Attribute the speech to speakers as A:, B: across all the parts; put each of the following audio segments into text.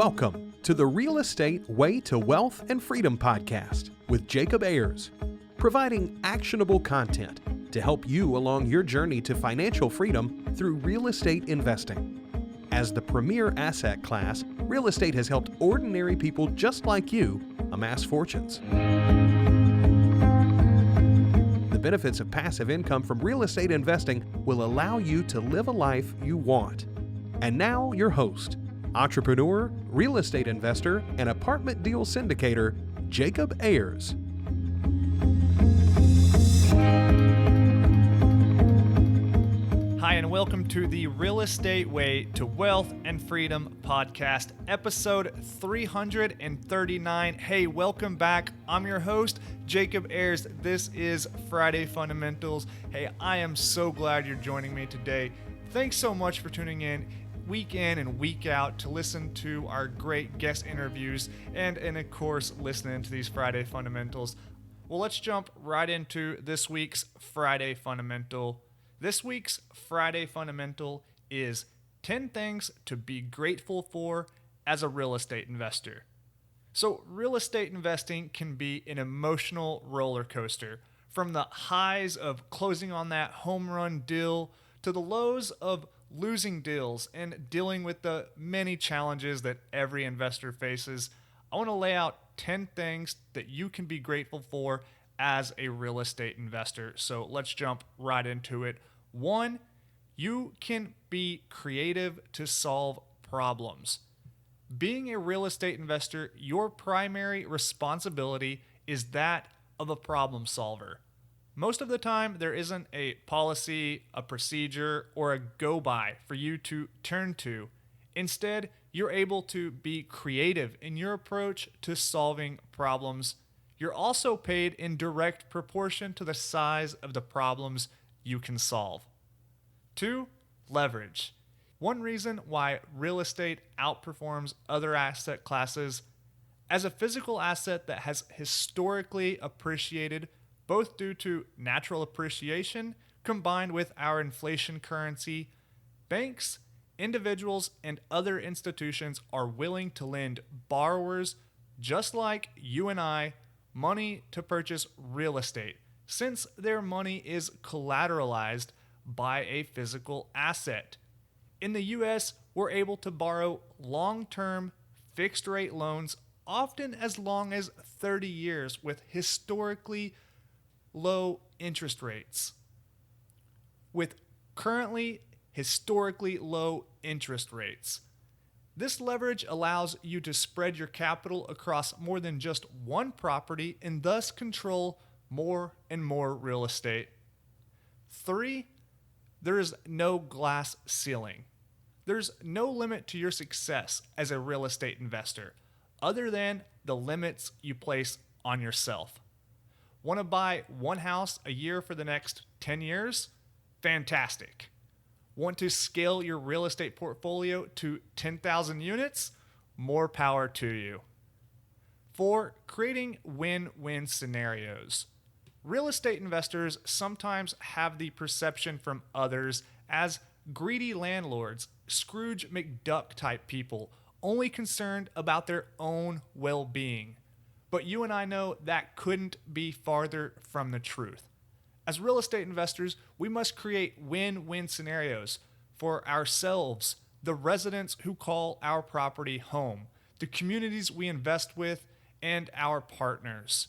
A: Welcome to the Real Estate Way to Wealth and Freedom podcast with Jacob Ayers, providing actionable content to help you along your journey to financial freedom through real estate investing. As the premier asset class, real estate has helped ordinary people just like you amass fortunes. The benefits of passive income from real estate investing will allow you to live a life you want. And now your host, entrepreneur, real estate investor, and apartment deal syndicator, Jacob Ayers.
B: Hi, and welcome to the Real Estate Way to Wealth and Freedom podcast, episode 339. Hey, welcome back. I'm your host, Jacob Ayers. This is Friday Fundamentals. Hey, I am so glad you're joining me today. Thanks so much for tuning in week in and week out to listen to our great guest interviews and of course, listening to these Friday Fundamentals. Well, let's jump right into this week's Friday Fundamental. This week's Friday Fundamental is 10 things to be grateful for as a real estate investor. So real estate investing can be an emotional roller coaster, from the highs of closing on that home run deal to the lows of losing deals and dealing with the many challenges that every investor faces. I want to lay out 10 things that you can be grateful for as a real estate investor. So let's jump right into it. 1, you can be creative to solve problems. Being a real estate investor, your primary responsibility is that of a problem solver. Most of the time, there isn't a policy, a procedure, or a go-by for you to turn to. Instead, you're able to be creative in your approach to solving problems. You're also paid in direct proportion to the size of the problems you can solve. 2, leverage. One reason why real estate outperforms other asset classes, as a physical asset that has historically appreciated both due to natural appreciation combined with our inflation currency, banks, individuals, and other institutions are willing to lend borrowers just like you and I money to purchase real estate, since their money is collateralized by a physical asset. In the US, we're able to borrow long-term fixed-rate loans, often as long as 30 years, with historically low interest rates. With currently historically low interest rates, this leverage allows you to spread your capital across more than just one property and thus control more and more real estate. 3, there is no glass ceiling. There's no limit to your success as a real estate investor, other than the limits you place on yourself. Want to buy one house a year for the next 10 years? Fantastic. Want to scale your real estate portfolio to 10,000 units? More power to you. 4, creating win-win scenarios. Real estate investors sometimes have the perception from others as greedy landlords, Scrooge McDuck type people, only concerned about their own well-being. But you and I know that couldn't be farther from the truth. As real estate investors, we must create win-win scenarios for ourselves, the residents who call our property home, the communities we invest with, and our partners.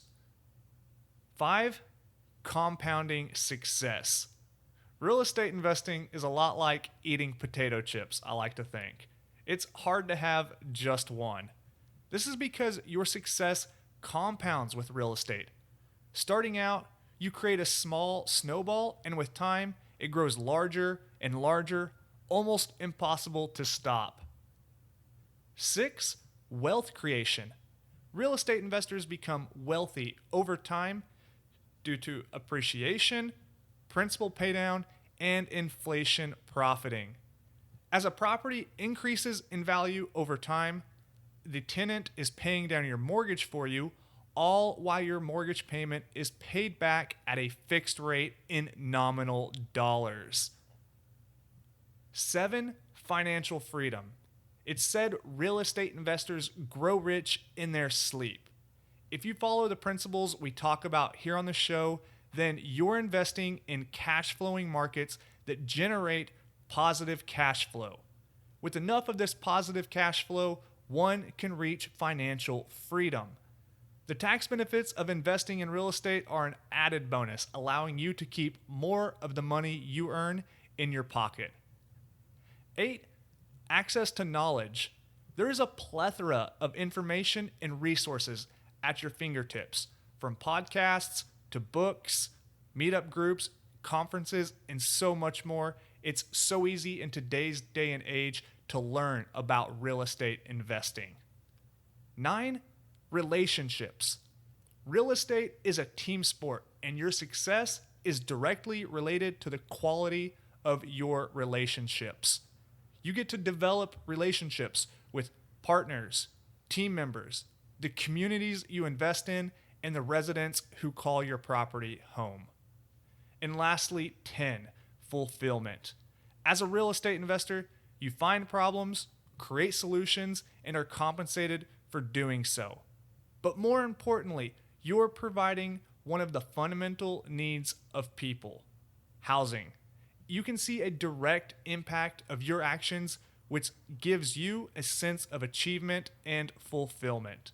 B: 5, compounding success. Real estate investing is a lot like eating potato chips, I like to think. It's hard to have just one. This is because your success compounds with real estate. Starting out, you create a small snowball, and with time, it grows larger and larger, almost impossible to stop. 6, wealth creation. Real estate investors become wealthy over time due to appreciation, principal paydown, and inflation profiting. As a property increases in value over time, the tenant is paying down your mortgage for you, all while your mortgage payment is paid back at a fixed rate in nominal dollars. 7, financial freedom. It's said real estate investors grow rich in their sleep. If you follow the principles we talk about here on the show, then you're investing in cash flowing markets that generate positive cash flow. With enough of this positive cash flow, one can reach financial freedom. The tax benefits of investing in real estate are an added bonus, allowing you to keep more of the money you earn in your pocket. 8. Access to knowledge. There is a plethora of information and resources at your fingertips, from podcasts to books, meetup groups, conferences, and so much more. It's so easy in today's day and age to learn about real estate investing. 9. Relationships. Real estate is a team sport, and your success is directly related to the quality of your relationships. You get to develop relationships with partners, team members, the communities you invest in, and the residents who call your property home. And lastly, 10, fulfillment. As a real estate investor, you find problems, create solutions, and are compensated for doing so. But more importantly, you're providing one of the fundamental needs of people: housing. You can see a direct impact of your actions, which gives you a sense of achievement and fulfillment.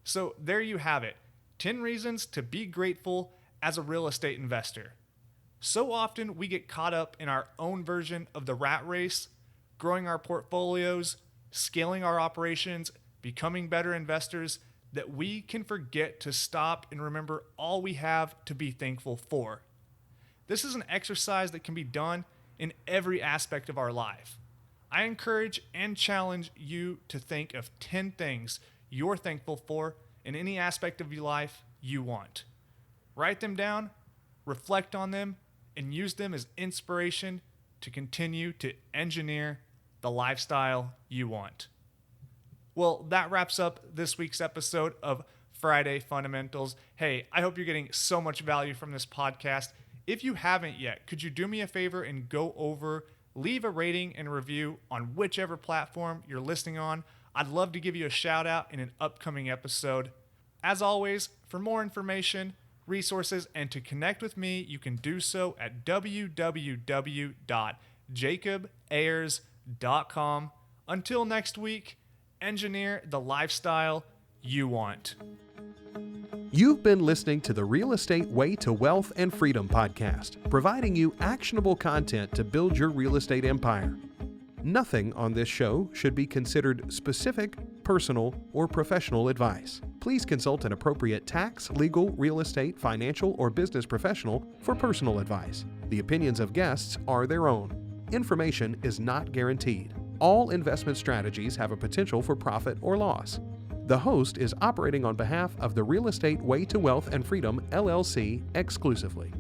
B: So there you have it, 10 reasons to be grateful as a real estate investor. So often we get caught up in our own version of the rat race, growing our portfolios, scaling our operations, becoming better investors, that we can forget to stop and remember all we have to be thankful for. This is an exercise that can be done in every aspect of our life. I encourage and challenge you to think of 10 things you're thankful for in any aspect of your life you want. Write them down, reflect on them, and use them as inspiration to continue to engineer the lifestyle you want. Well, that wraps up this week's episode of Friday Fundamentals. Hey, I hope you're getting so much value from this podcast. If you haven't yet, could you do me a favor and go over, leave a rating and review on whichever platform you're listening on? I'd love to give you a shout out in an upcoming episode. As always, for more information, resources, and to connect with me, you can do so at www.JacobAyers.com. Until next week, engineer the lifestyle you want.
A: You've been listening to the Real Estate Way to Wealth and Freedom podcast, providing you actionable content to build your real estate empire. Nothing on this show should be considered specific, personal, or professional advice. Please consult an appropriate tax, legal, real estate, financial, or business professional for personal advice. The opinions of guests are their own. Information is not guaranteed. All investment strategies have a potential for profit or loss. The host is operating on behalf of the Real Estate Way to Wealth and Freedom, LLC, exclusively.